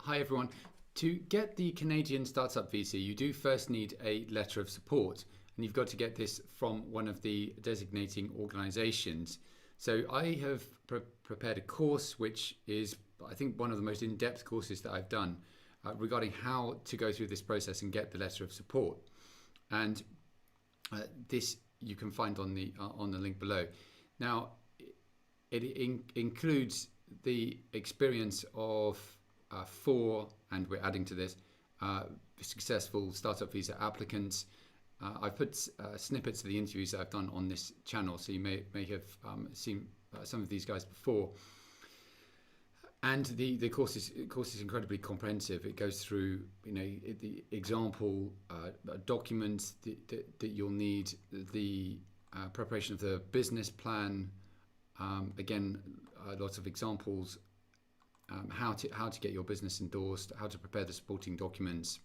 Hi everyone. To get the Canadian Startup Visa, you do first need a letter of support, and you've got to get this from one of the designating organisations. So I have prepared a course which is, I think, one of the most in-depth courses that I've done regarding how to go through this process and get the letter of support. And this you can find on the link below. Now, it includes the experience of 4, and we're adding to this, successful Startup Visa applicants. I've put snippets of the interviews that I've done on this channel, so you may have seen some of these guys before. And the course is incredibly comprehensive. It goes through, the example documents that you'll need, the preparation of the business plan. Again, lots of examples. How to get your business endorsed, how to prepare the supporting documents,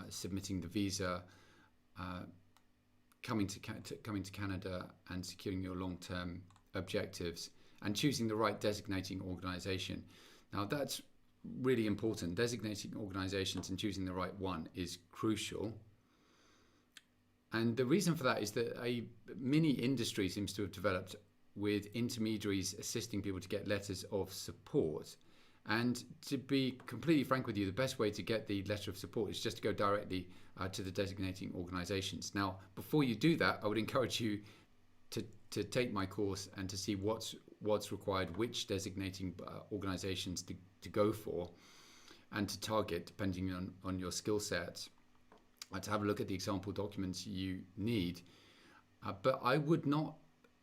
submitting the visa, coming to Canada and securing your long-term objectives, and choosing the right designating organisation. Now that's really important. Designating organisations and choosing the right one is crucial. And the reason for that is that a mini industry seems to have developed with intermediaries assisting people to get letters of support. And to be completely frank with you, the best way to get the letter of support is just to go directly to the designating organisations. Now, before you do that, I would encourage you to take my course and to see what's required, which designating organisations to go for and to target depending on your skill set, to have a look at the example documents you need. But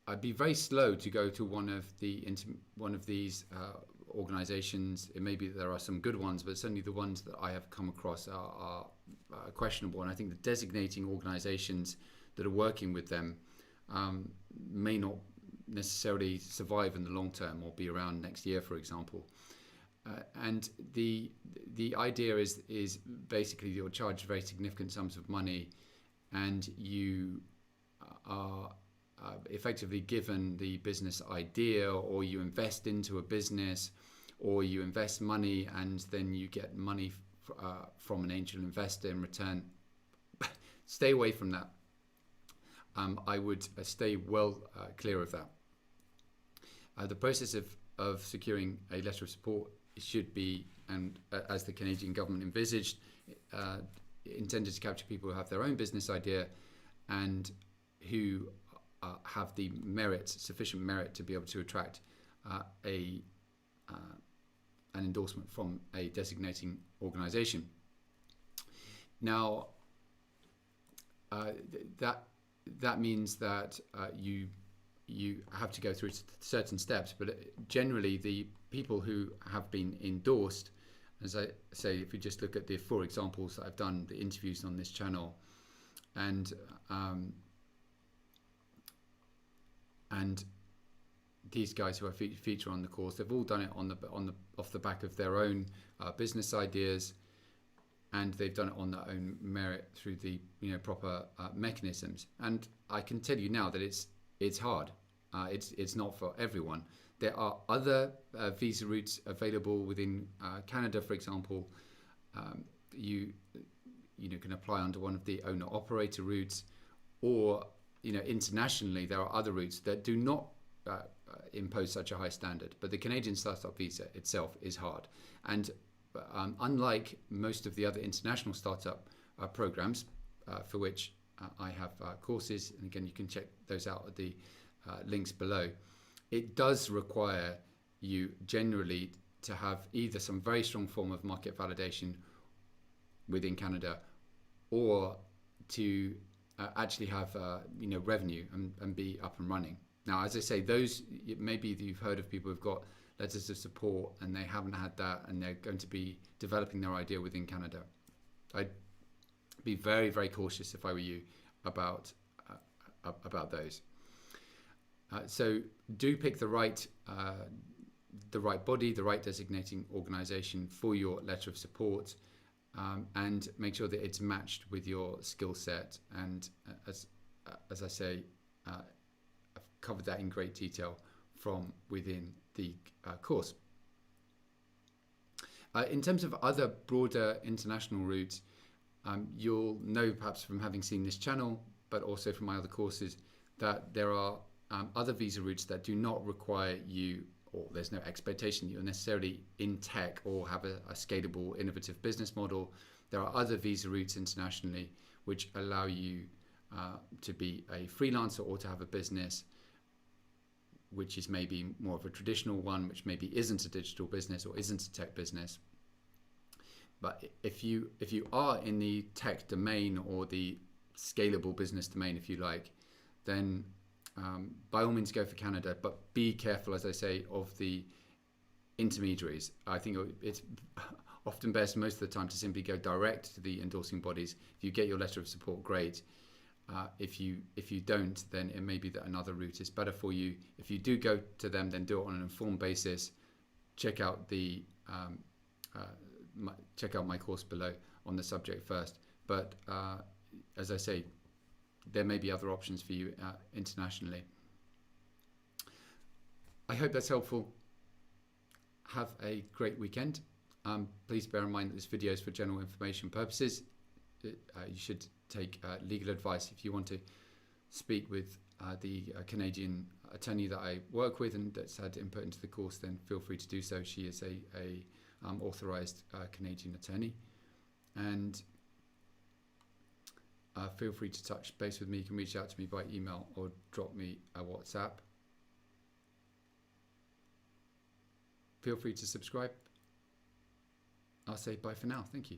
I'd be very slow to go to one of these organisations. It may be that there are some good ones, but certainly the ones that I have come across are questionable. And I think the designating organisations that are working with them may not necessarily survive in the long term or be around next year, for example. And the idea is basically you're charged very significant sums of money, and you are effectively given the business idea, or you invest into a business, or you invest money and then you get money from an angel investor in return. Stay away from that. I would stay well clear of that. The process of securing a letter of support should be, and as the Canadian government envisaged, intended to capture people who have their own business idea and who have the sufficient merit to be able to attract an endorsement from a designating organisation. Now, that means that you have to go through certain steps, but generally the people who have been endorsed, as I say, if you just look at the 4 examples that I've done, the interviews on this channel, and these guys who I feature on the course, they've all done it off the back of their own business ideas, and they've done it on their own merit through the proper mechanisms. And I can tell you now that it's hard. It's not for everyone. There are other visa routes available within Canada, for example. You can apply under one of the owner-operator routes, or internationally there are other routes that do not impose such a high standard. But the Canadian Startup Visa itself is hard, and unlike most of the other international startup programs, for which I have courses, and again you can check those out at the links below, it does require you generally to have either some very strong form of market validation within Canada, or to actually have revenue and be up and running. Now, as I say, those, maybe you've heard of people who've got letters of support and they haven't had that, and they're going to be developing their idea within Canada. I'd be very, very cautious if I were you about those. So do pick the right body, the right designating organisation for your letter of support, and make sure that it's matched with your skill set. And as I say, I've covered that in great detail from within the course. In terms of other broader international routes, you'll know perhaps from having seen this channel, but also from my other courses, that there are other visa routes that do not require you, or there's no expectation that you're necessarily in tech or have a scalable, innovative business model. There are other visa routes internationally which allow you to be a freelancer or to have a business which is maybe more of a traditional one, which maybe isn't a digital business or isn't a tech business. But if you are in the tech domain or the scalable business domain, if you like, then by all means go for Canada, but be careful, as I say, of the intermediaries. I think it's often best most of the time to simply go direct to the endorsing bodies. If you get your letter of support, great. If you don't, then it may be that another route is better for you. If you do go to them, then do it on an informed basis. Check out the check out my course below on the subject first. But as I say, there may be other options for you internationally. I hope that's helpful. Have a great weekend. Please bear in mind that this video is for general information purposes. You should take legal advice if you want to speak with the Canadian attorney that I work with and that's had input into the course. Then feel free to do so. She is a authorized Canadian attorney, and feel free to touch base with me. You can reach out to me by email or drop me a WhatsApp. Feel free to subscribe. I'll say bye for now. Thank you.